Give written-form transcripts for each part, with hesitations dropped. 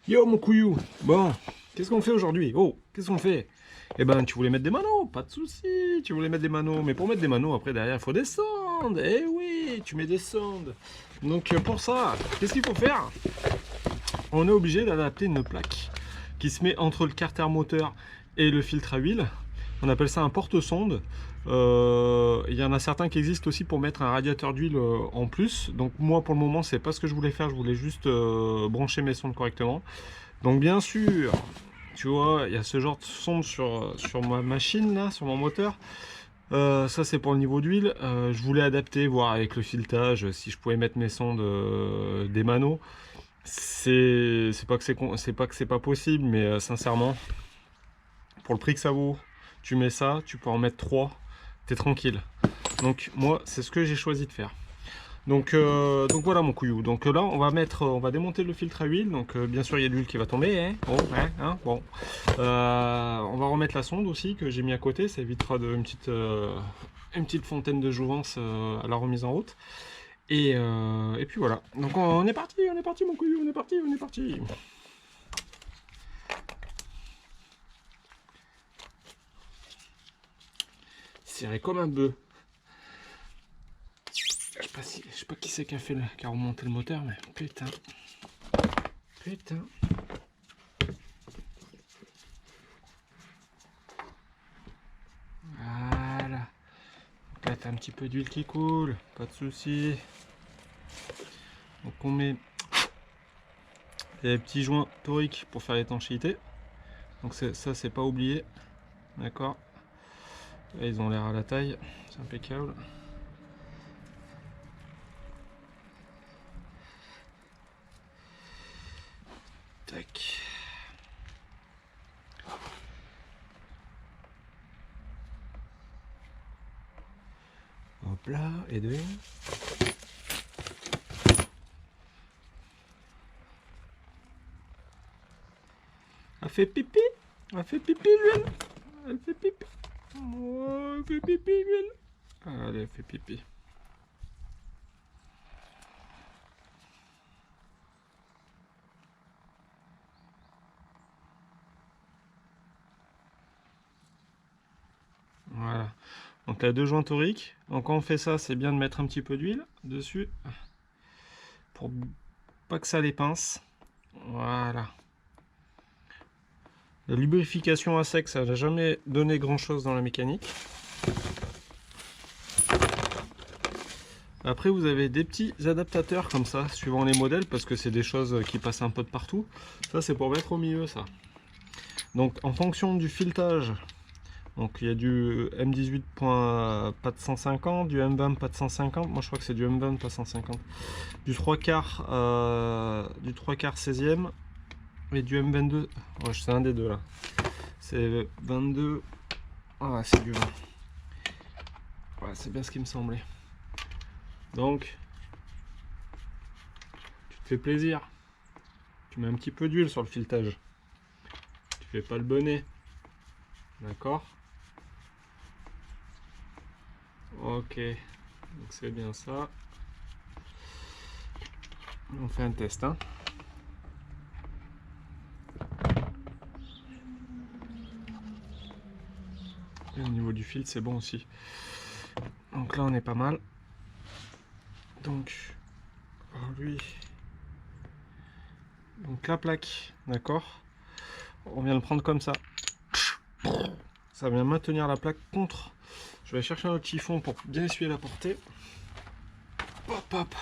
Yo mon couillou, bon, qu'est-ce qu'on fait aujourd'hui? Oh, qu'est-ce qu'on fait? Eh ben, tu voulais mettre des manos, pas de souci, tu voulais mettre des manos, mais pour mettre des manos, après derrière, il faut des sondes. Eh oui, tu mets des sondes. Donc pour ça, qu'est-ce qu'il faut faire? On est obligé d'adapter une plaque qui se met entre le carter moteur et le filtre à huile. On appelle ça un porte-sonde. Il y en a certains qui existent aussi pour mettre un radiateur d'huile en plus. Donc moi pour le moment c'est pas ce que je voulais faire, je voulais juste brancher mes sondes correctement. Donc bien sûr, tu vois, il y a ce genre de sonde sur ma machine là, sur mon moteur. Ça c'est pour le niveau d'huile. Je voulais adapter, voir avec le filetage si je pouvais mettre mes sondes des manos. C'est pas que c'est pas que c'est pas possible, mais sincèrement, pour le prix que ça vaut, tu mets ça, tu peux en mettre 3, t'es tranquille. Donc moi, c'est ce que j'ai choisi de faire. Donc voilà mon couillou. Donc là, on va démonter le filtre à huile. Donc bien sûr, il y a de l'huile qui va tomber. Hein, bon, hein, bon. On va remettre la sonde aussi que j'ai mis à côté. Ça évitera une petite fontaine de jouvence à la remise en route. Et puis voilà. Donc on est parti mon couillou, on est parti, on est parti. Serré comme un bœuf. Je sais pas qui c'est qui a remonté le moteur, mais putain. Putain. Voilà. Donc là, t'as un petit peu d'huile qui coule, pas de souci. Donc on met des petits joints toriques pour faire l'étanchéité. Donc ça, c'est pas oublié. D'accord. Ils ont l'air à la taille, c'est impeccable. Tac. Hop là, et deux. Elle fait pipi. Elle fait pipi l'huile. Elle fait pipi. Oh, elle fait pipi l'huile. Allez, elle fait pipi. Voilà. Donc la deux joints toriques. Donc quand on fait ça, c'est bien de mettre un petit peu d'huile dessus pour pas que ça les pince. Voilà. La lubrification à sec, ça n'a jamais donné grand chose dans la mécanique. Après, vous avez des petits adaptateurs comme ça, suivant les modèles, parce que c'est des choses qui passent un peu de partout. Ça, c'est pour mettre au milieu, ça. Donc, en fonction du filetage, donc il y a du M18 pas de 150, du M20 pas de 150. Moi, je crois que c'est du M20 pas 150. Du 3 quarts, du 3 quarts 16e et du M22. Ouais, c'est un des deux là. C'est 22. Ah, c'est du 20. Ouais, c'est bien ce qui me semblait. Donc, tu te fais plaisir. Tu mets un petit peu d'huile sur le filetage. Tu fais pas le bonnet. D'accord? Ok. Donc c'est bien ça. On fait un test, hein. Et au niveau du fil, c'est bon aussi. Donc là, on est pas mal. Donc, lui. Donc la plaque, d'accord? On vient le prendre comme ça. Ça vient maintenir la plaque contre. Je vais chercher un autre chiffon pour bien essuyer la portée. Hop, hop.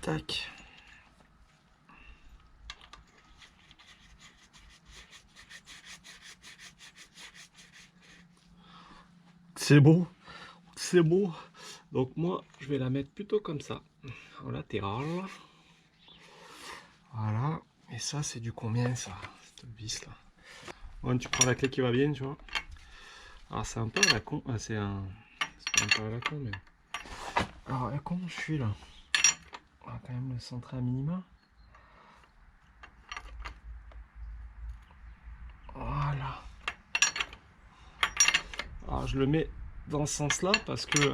Tac. C'est beau. C'est beau. Donc moi, je vais la mettre plutôt comme ça. En latéral. Voilà. Et ça, c'est du combien, ça? Cette vis, là. Bon, tu prends la clé qui va bien, tu vois. Alors, c'est un peu à la con. Ah, c'est un... C'est pas un peu à la con, mais... Alors, comment je suis, là? On va quand même le centrer à minima. Voilà. Alors, je le mets dans ce sens-là parce que,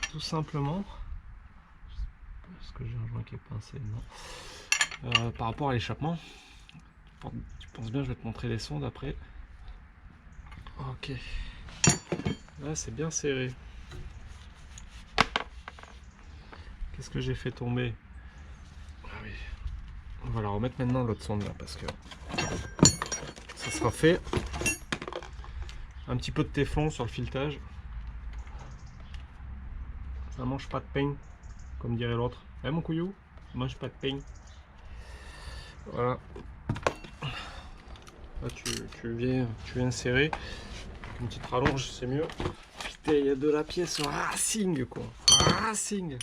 tout simplement, que j'ai un joint qui est pincé? Non. Par rapport à l'échappement, tu penses bien, je vais te montrer les sondes après. Ok. Là, c'est bien serré. Qu'est-ce que j'ai fait tomber? Ah oui. On va la remettre maintenant l'autre sonde là parce que ça sera fait. Un petit peu de téflon sur le filetage. Ça mange pas de pain, comme dirait l'autre. Eh mon couillou, ça mange pas de pain. Voilà. Là tu viens serrer. Une petite rallonge, c'est mieux. Putain, il y a de la pièce racing quoi. Racing.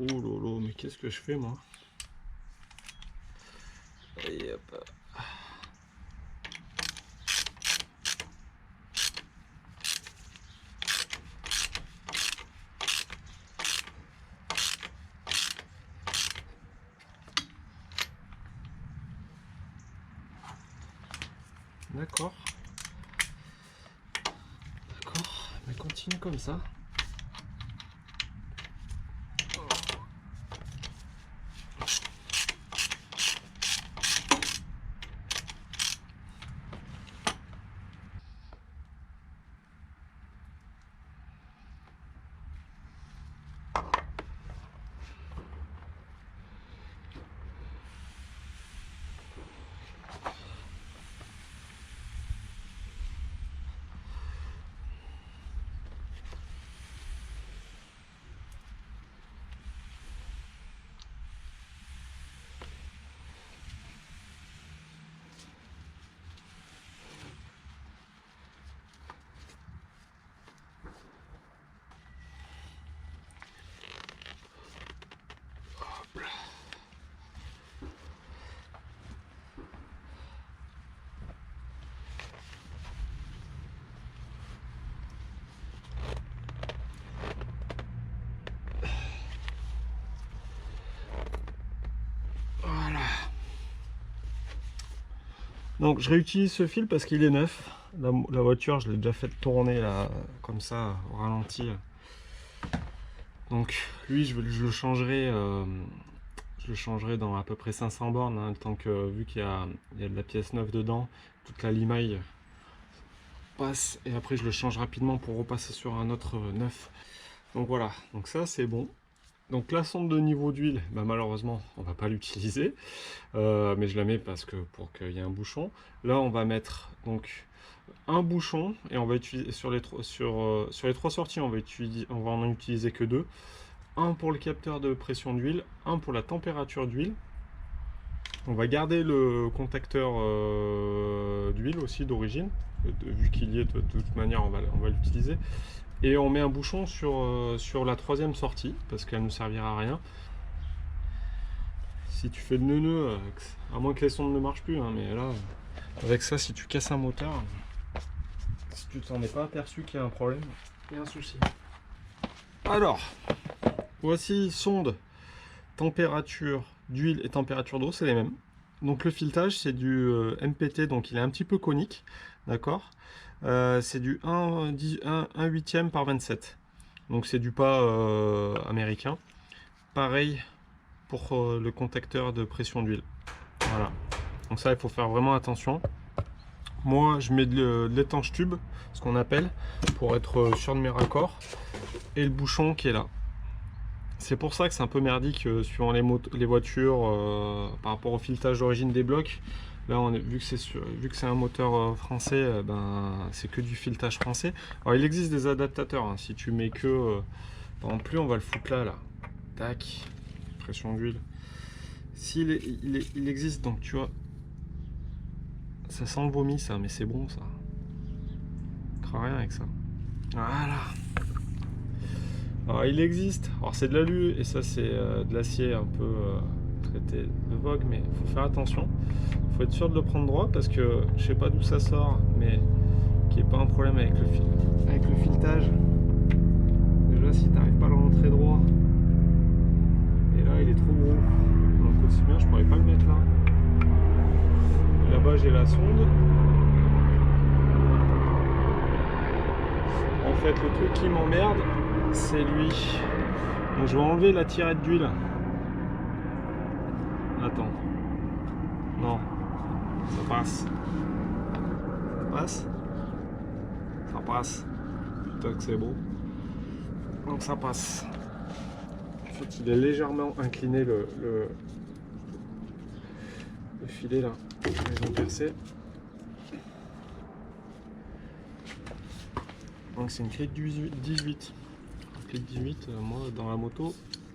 Oh lolo, mais qu'est-ce que je fais moi? Et hop. D'accord. D'accord, mais continue comme ça. Donc je réutilise ce fil parce qu'il est neuf. La voiture, je l'ai déjà fait tourner là, comme ça, au ralenti. Donc lui, je le changerai. Je le changerai dans à peu près 500 bornes, hein, tant que vu qu'il y a de la pièce neuve dedans, toute la limaille passe et après je le change rapidement pour repasser sur un autre neuf. Donc voilà, donc ça c'est bon. Donc la sonde de niveau d'huile, bah, malheureusement on va pas l'utiliser, mais je la mets parce que pour qu'il y ait un bouchon. Là on va mettre donc un bouchon et on va utiliser sur les trois sorties, on va en utiliser que deux. Un pour le capteur de pression d'huile, un pour la température d'huile. On va garder le contacteur d'huile aussi d'origine, vu qu'il y est de toute manière on va l'utiliser. Et on met un bouchon sur la troisième sortie, parce qu'elle ne servira à rien. Si tu fais le nœud, à moins que les sondes ne marchent plus, hein, mais là, avec ça, si tu casses un moteur, si tu t'en es pas aperçu qu'il y a un problème, il y a un souci. Alors, voici sonde, température d'huile et température d'eau, c'est les mêmes. Donc le filetage, c'est du MPT, donc il est un petit peu conique, d'accord. C'est du 1/8 par 27. Donc c'est du pas américain. Pareil pour le contacteur de pression d'huile. Voilà. Donc ça, il faut faire vraiment attention. Moi, je mets de l'étanche tube, ce qu'on appelle, pour être sûr de mes raccords. Et le bouchon qui est là. C'est pour ça que c'est un peu merdique suivant les voitures par rapport au filetage d'origine des blocs. Là, vu que c'est un moteur français, ben, c'est que du filetage français. Alors, il existe des adaptateurs. Hein, si tu mets que... par exemple, plus on va le foutre là. Tac. Pression d'huile. Il existe, donc tu vois... Ça sent le vomi, ça, mais c'est bon, ça. On ne craint rien avec ça. Voilà. Alors il existe, alors c'est de l'alu et ça c'est de l'acier un peu traité de vogue, mais il faut faire attention. Il faut être sûr de le prendre droit parce que je sais pas d'où ça sort, mais qu'il n'y ait pas un problème avec le filetage. Déjà si tu n'arrives pas à le rentrer droit, et là il est trop gros, donc aussi bien je pourrais pas le mettre là. Là-bas j'ai la sonde. En fait le truc qui m'emmerde, c'est lui. Donc je vais enlever la tirette d'huile. Attends. Non. Ça passe. Ça passe. Ça passe. Putain que c'est beau. Donc ça passe. En fait il est légèrement incliné le filet là. Ils ont percé. Donc c'est une clé de 18. Une clé de 18, moi dans la moto,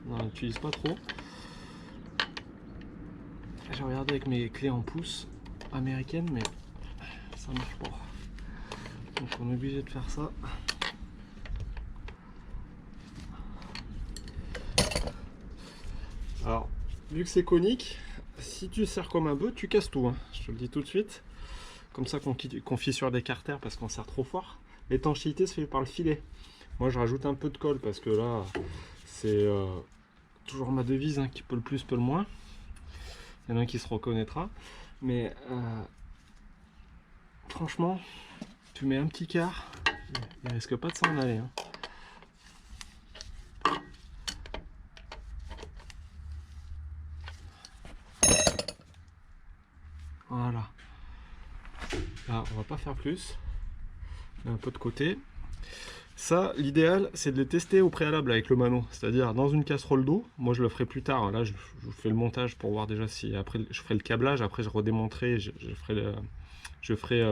on n'en utilise pas trop. J'ai regardé avec mes clés en pouce américaines, mais ça marche pas. Donc on est obligé de faire ça. Alors, vu que c'est conique, si tu serres comme un bœuf, tu casses tout. Hein. Je te le dis tout de suite. Comme ça qu'on fissure des carters parce qu'on serre trop fort. L'étanchéité se fait par le filet. Moi je rajoute un peu de colle parce que là c'est toujours ma devise, hein, qui peut le plus peut le moins. Il y en a un qui se reconnaîtra. Mais franchement, tu mets un petit quart, il risque pas de s'en aller. Hein. Voilà. Là, on va pas faire plus. Un peu de côté. Ça, l'idéal, c'est de les tester au préalable avec le mano, c'est-à-dire dans une casserole d'eau. Moi, je le ferai plus tard. Là, je fais le montage pour voir déjà si après je ferai le câblage. Après, je redémonterai, je ferai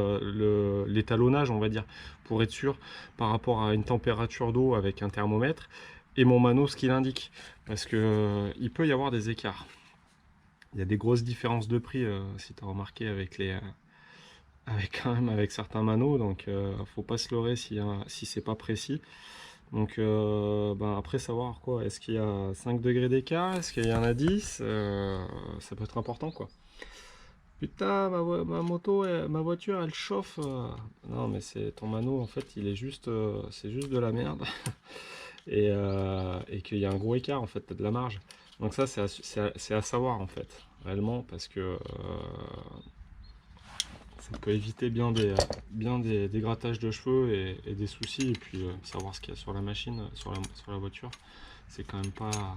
l'étalonnage, on va dire, pour être sûr par rapport à une température d'eau avec un thermomètre et mon mano ce qu'il indique, parce que il peut y avoir des écarts. Il y a des grosses différences de prix, si tu as remarqué avec les avec certains manos, donc faut pas se leurrer si c'est pas précis. Donc après savoir quoi, est-ce qu'il y a 5 degrés d'écart, est-ce qu'il y en a 10, ça peut être important quoi. Putain, ma moto, ma voiture elle chauffe. Non mais c'est ton mano en fait, il est juste c'est juste de la merde. et qu'il y a un gros écart en fait, t'as de la marge. Donc ça c'est à savoir en fait, réellement, parce que ça peut éviter bien des grattages de cheveux et des soucis, et puis savoir ce qu'il y a sur la machine, sur la voiture, c'est quand même pas...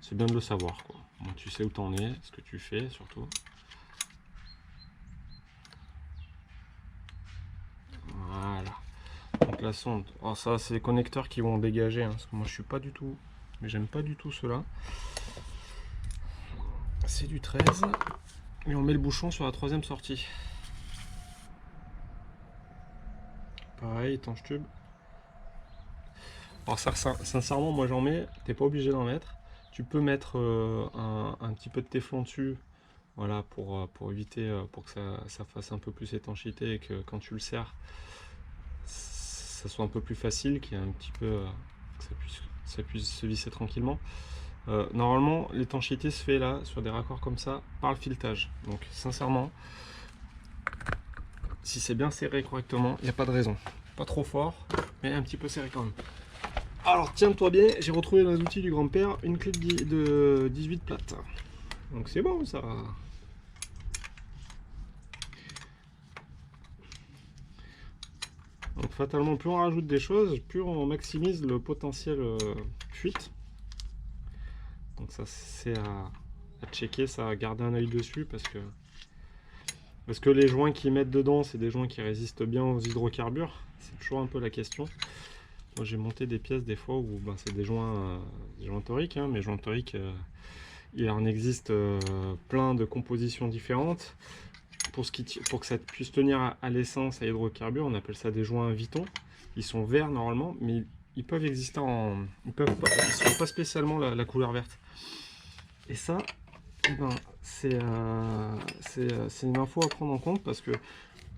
C'est bien de le savoir, quoi. Bon, tu sais où t'en es, ce que tu fais, surtout. Voilà. Donc la sonde, oh, ça c'est les connecteurs qui vont dégager, hein, parce que moi je suis pas du tout... Mais j'aime pas du tout cela. C'est du 13. Et on met le bouchon sur la troisième sortie. Pareil, étanche tube. Alors ça, sincèrement, moi j'en mets, t'es pas obligé d'en mettre. Tu peux mettre un petit peu de téflon dessus, voilà, pour éviter, pour que ça fasse un peu plus étanchéité et que quand tu le serres, ça soit un peu plus facile, qu'il y ait un petit peu, que ça puisse se visser tranquillement. Normalement, l'étanchéité se fait là, sur des raccords comme ça, par le filetage. Donc sincèrement, si c'est bien serré correctement, il n'y a pas de raison. Pas trop fort, mais un petit peu serré quand même. Alors tiens-toi bien, j'ai retrouvé dans les outils du grand-père une clé de 18 plates. Donc c'est bon ça. Donc fatalement, plus on rajoute des choses, plus on maximise le potentiel fuite. Donc ça c'est à checker, ça, à garder un œil dessus, parce que les joints qu'ils mettent dedans, c'est des joints qui résistent bien aux hydrocarbures. C'est toujours un peu la question. Moi j'ai monté des pièces des fois où c'est des joints toriques, hein, mais joints toriques, il en existe plein de compositions différentes. Pour que ça puisse tenir à l'essence, à hydrocarbures, on appelle ça des joints Viton. Ils sont verts normalement, mais ils peuvent exister ils sont pas spécialement la couleur verte. Et ça, c'est une info à prendre en compte, parce que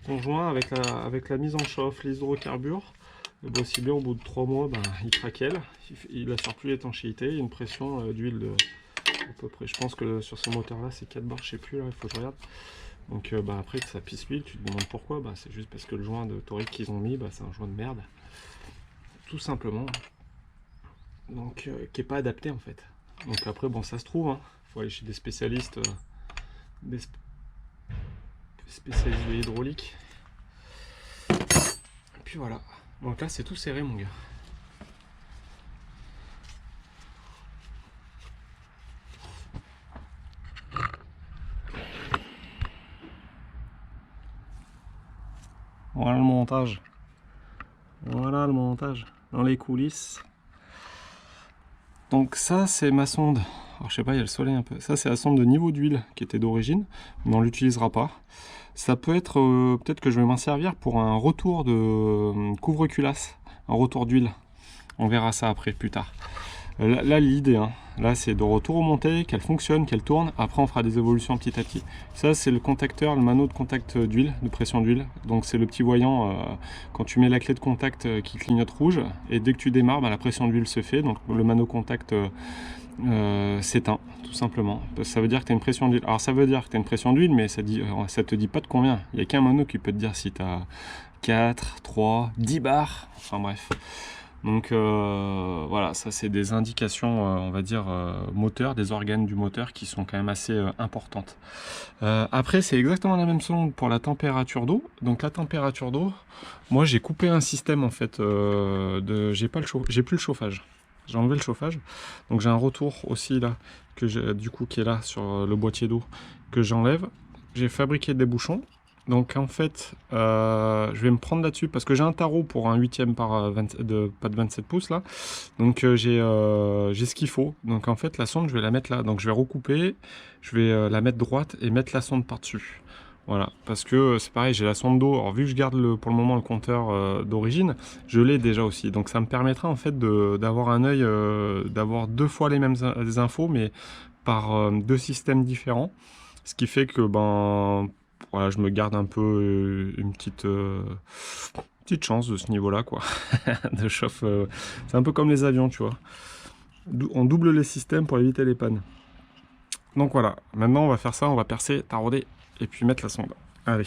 ton joint, avec la mise en chauffe, les hydrocarbures, aussi bien au bout de 3 mois, il craquelle, il assure plus l'étanchéité, il y a une pression d'huile à peu près, je pense que sur ce moteur là c'est 4 bars, je sais plus, là il faut que je regarde. Donc après que ça pisse l'huile, tu te demandes pourquoi, c'est juste parce que le joint de torique qu'ils ont mis, c'est un joint de merde, tout simplement, donc qui est pas adapté en fait. Donc après ça se trouve, hein, faut aller chez des spécialistes, spécialistes de l'hydraulique. Et puis voilà, donc là c'est tout serré mon gars. Voilà le montage. Voilà le montage dans les coulisses. Donc ça c'est ma sonde. Alors je sais pas, il y a le soleil un peu. Ça c'est la sonde de niveau d'huile qui était d'origine, mais on l'utilisera pas. Ça peut être, peut-être que je vais m'en servir pour un retour de couvre-culasse, un retour d'huile. On verra ça après, plus tard. Là l'idée, hein, là c'est de retour remonter, qu'elle fonctionne, qu'elle tourne. Après on fera des évolutions petit à petit. Ça c'est le contacteur, le mano de contact d'huile, de pression d'huile. Donc c'est le petit voyant quand tu mets la clé de contact qui clignote rouge. Et dès que tu démarres, la pression d'huile se fait. Donc le mano contact s'éteint tout simplement. Ça veut dire que tu as une pression d'huile. Alors ça veut dire que tu as une pression d'huile, mais ça te dit pas de combien. Il n'y a qu'un mano qui peut te dire si tu as 4, 3, 10 bars. Enfin bref. Donc voilà, ça c'est des indications, on va dire, moteurs, des organes du moteur qui sont quand même assez importantes. Après, c'est exactement la même sonde pour la température d'eau. Donc la température d'eau, moi j'ai coupé un système en fait, j'ai plus le chauffage. J'ai enlevé le chauffage, donc j'ai un retour aussi là, du coup qui est là sur le boîtier d'eau, que j'enlève. J'ai fabriqué des bouchons. Donc en fait, je vais me prendre là-dessus parce que j'ai un tarot pour un 8e par pas de 27 pouces là. Donc j'ai ce qu'il faut. Donc en fait, la sonde, je vais la mettre là. Donc je vais recouper, je vais la mettre droite et mettre la sonde par-dessus. Voilà, parce que c'est pareil, j'ai la sonde d'eau. Alors vu que je garde pour le moment le compteur d'origine, je l'ai déjà aussi. Donc ça me permettra en fait d'avoir un œil, d'avoir 2 fois les mêmes infos, mais par 2 systèmes différents. Ce qui fait que voilà, je me garde un peu une petite chance de ce niveau-là, quoi. De chauffe. C'est un peu comme les avions, tu vois. On double les systèmes pour éviter les pannes. Donc voilà, maintenant on va faire ça, on va percer, tarauder et puis mettre la sonde. Allez.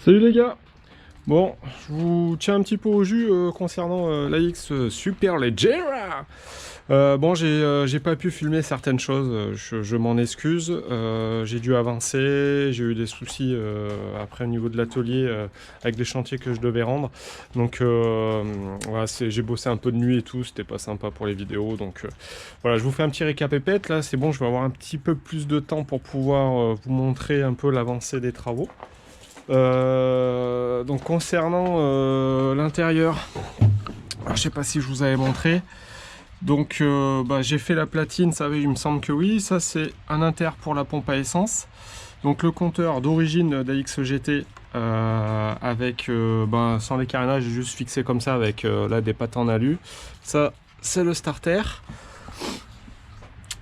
Salut les gars. Bon, je vous tiens un petit peu au jus concernant l'AX Super Leggera. Bon, j'ai pas pu filmer certaines choses, je m'en excuse. J'ai dû avancer, j'ai eu des soucis après au niveau de l'atelier avec des chantiers que je devais rendre. Donc voilà, j'ai bossé un peu de nuit et tout, c'était pas sympa pour les vidéos. Donc voilà, je vous fais un petit récap épette. Là, c'est bon, je vais avoir un petit peu plus de temps pour pouvoir vous montrer un peu l'avancée des travaux. Donc concernant l'intérieur, je sais pas si je vous avais montré. Donc j'ai fait la platine, ça il me semble que oui. Ça c'est un inter pour la pompe à essence. Donc le compteur d'origine d'AX GT avec sans les carénages, j'ai juste fixé comme ça avec là des pattes en alu. Ça c'est le starter.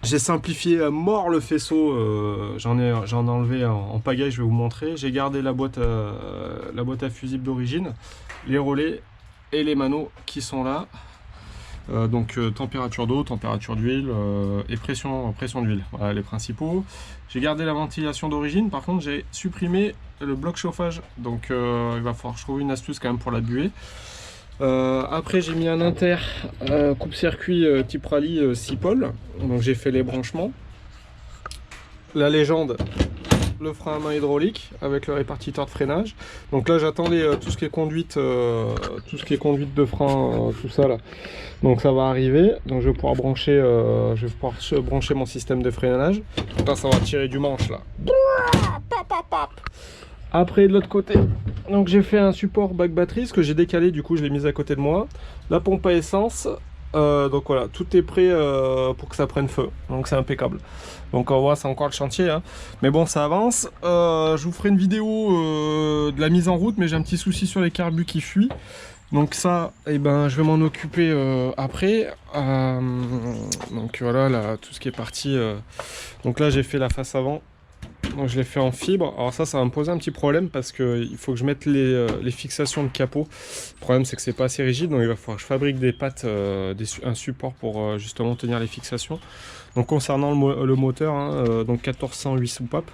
J'ai simplifié à mort le faisceau, j'en ai enlevé en pagaille, je vais vous montrer. J'ai gardé la boîte à fusible d'origine, les relais et les manos qui sont là. Donc température d'eau, température d'huile et pression d'huile, voilà les principaux. J'ai gardé la ventilation d'origine, par contre j'ai supprimé le bloc chauffage, donc il va falloir que je trouve une astuce quand même pour la buée. Après j'ai mis un inter coupe-circuit type rallye 6 pôles, donc j'ai fait les branchements. La légende, le frein à main hydraulique avec le répartiteur de freinage. Donc là j'attendais tout ce qui est conduite, de frein, tout ça là. Donc ça va arriver, donc je vais pouvoir brancher, brancher mon système de freinage. Donc là ça va tirer du manche là. Après de l'autre côté, donc j'ai fait un support bac batterie, ce que j'ai décalé, du coup je l'ai mis à côté de moi. La pompe à essence, donc voilà, tout est prêt pour que ça prenne feu, donc c'est impeccable. Donc on voit, c'est encore le chantier, hein. Mais bon ça avance. Je vous ferai une vidéo de la mise en route, mais j'ai un petit souci sur les carbus qui fuient. Donc ça, eh ben, je vais m'en occuper après. Donc voilà, là, tout ce qui est parti. Donc là, j'ai fait la face avant. Donc je l'ai fait en fibre. Alors ça va me poser un petit problème parce que il faut que je mette les fixations de capot. Le problème, c'est que c'est pas assez rigide, donc il va falloir que je fabrique des pattes, un support pour justement tenir les fixations. Donc concernant le moteur, hein, donc 1408 soupapes,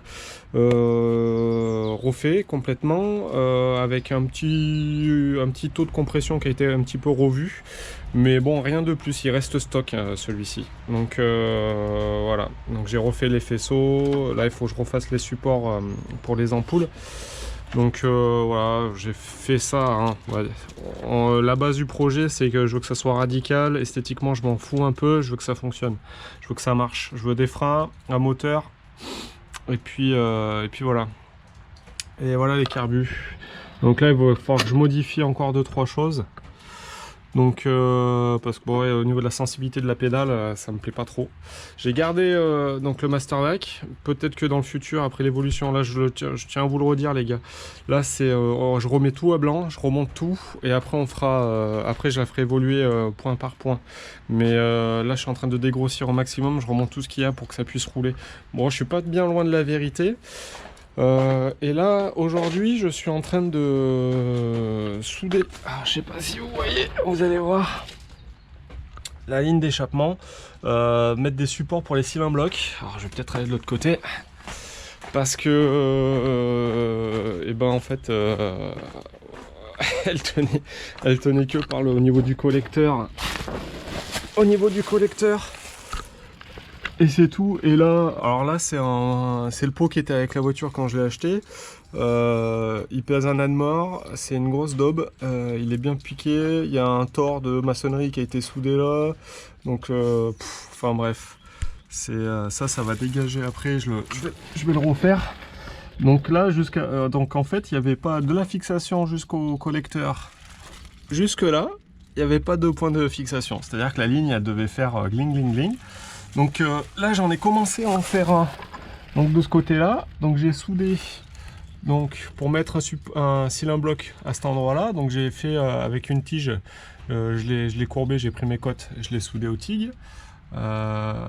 refait complètement, avec un petit taux de compression qui a été un petit peu revu. Mais bon, rien de plus, il reste stock celui-ci. Donc voilà, donc j'ai refait les faisceaux. Là, il faut que je refasse les supports pour les ampoules. Donc voilà, j'ai fait ça. Hein. Ouais. La base du projet, c'est que je veux que ça soit radical. Esthétiquement, je m'en fous un peu. Je veux que ça fonctionne. Je veux que ça marche. Je veux des freins, un moteur. Et puis voilà. Et voilà les carbus. Donc là, il va falloir que je modifie encore 2-3 choses. Donc parce que bon, ouais, au niveau de la sensibilité de la pédale, ça me plaît pas trop. J'ai gardé donc le Mastervac. Peut-être que dans le futur, après l'évolution, là je tiens à vous le redire les gars. Là c'est je remets tout à blanc, je remonte tout et après on fera après je la ferai évoluer point par point. Mais là je suis en train de dégrossir au maximum, je remonte tout ce qu'il y a pour que ça puisse rouler. Bon, je suis pas bien loin de la vérité. Et là aujourd'hui je suis en train de souder, je sais pas si vous voyez, vous allez voir la ligne d'échappement, mettre des supports pour les cylindres blocs. Alors je vais peut-être aller de l'autre côté parce que et ben en fait elle tenait que par au niveau du collecteur, et c'est tout. Et là, alors là c'est le pot qui était avec la voiture quand je l'ai acheté. Il pèse un âne mort, c'est une grosse daube, il est bien piqué, il y a un tort de maçonnerie qui a été soudé là. Donc enfin bref, c'est ça va dégager après, je vais le refaire. Donc là donc en fait il n'y avait pas de la fixation jusqu'au collecteur. Jusque là, il n'y avait pas de point de fixation, c'est à dire que la ligne elle devait faire gling gling gling. Donc là j'en ai commencé à en faire un donc de ce côté là, donc j'ai soudé donc pour mettre un cylindre bloc à cet endroit là, donc j'ai fait avec une tige, je l'ai courbé, j'ai pris mes cotes, je l'ai soudé au TIG. Voilà,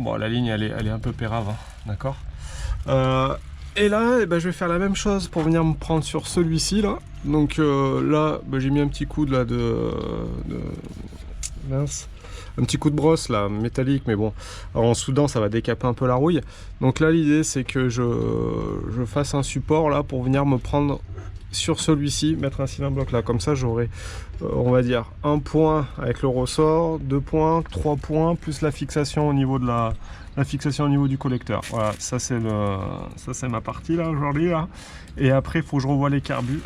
bon la ligne elle est un peu pérave, hein, d'accord. Et là eh ben, je vais faire la même chose pour venir me prendre sur celui-ci là. Donc là ben, j'ai mis un petit coup de mince, un petit coup de brosse là métallique, mais bon alors, en soudant ça va décaper un peu la rouille. Donc là l'idée c'est que je fasse un support là pour venir me prendre sur celui-ci, mettre un cylindre bloc là, comme ça j'aurai on va dire un point avec le ressort, 2 points, 3 points plus la fixation au niveau de la fixation au niveau du collecteur. Voilà, ça c'est ma partie là aujourd'hui là. Et après il faut que je revoie les carbus.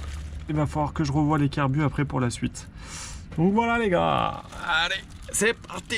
Il va falloir que je revoie les carbus après pour la suite. Donc voilà les gars, allez, c'est parti.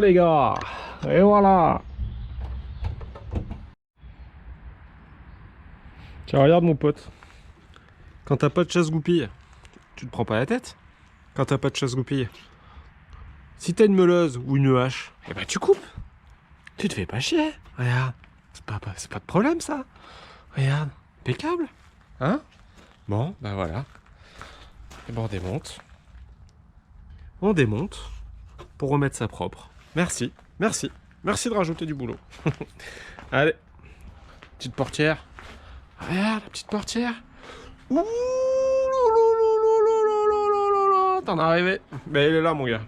les gars. Et voilà. Tiens, regarde mon pote. Quand t'as pas de chasse-goupille, tu te prends pas la tête. Quand t'as pas de chasse-goupille. Si t'as une meuleuse ou une hache, eh ben tu coupes. Tu te fais pas chier. Regarde. C'est pas de problème ça. Regarde. Impeccable. Hein? Bon, bah voilà. Et ben on démonte. On démonte pour remettre ça propre. Merci, merci. Merci de rajouter du boulot. Allez. Petite portière. Regarde la petite portière. Ouh, t'en es arrivé. Ben il est là mon gars.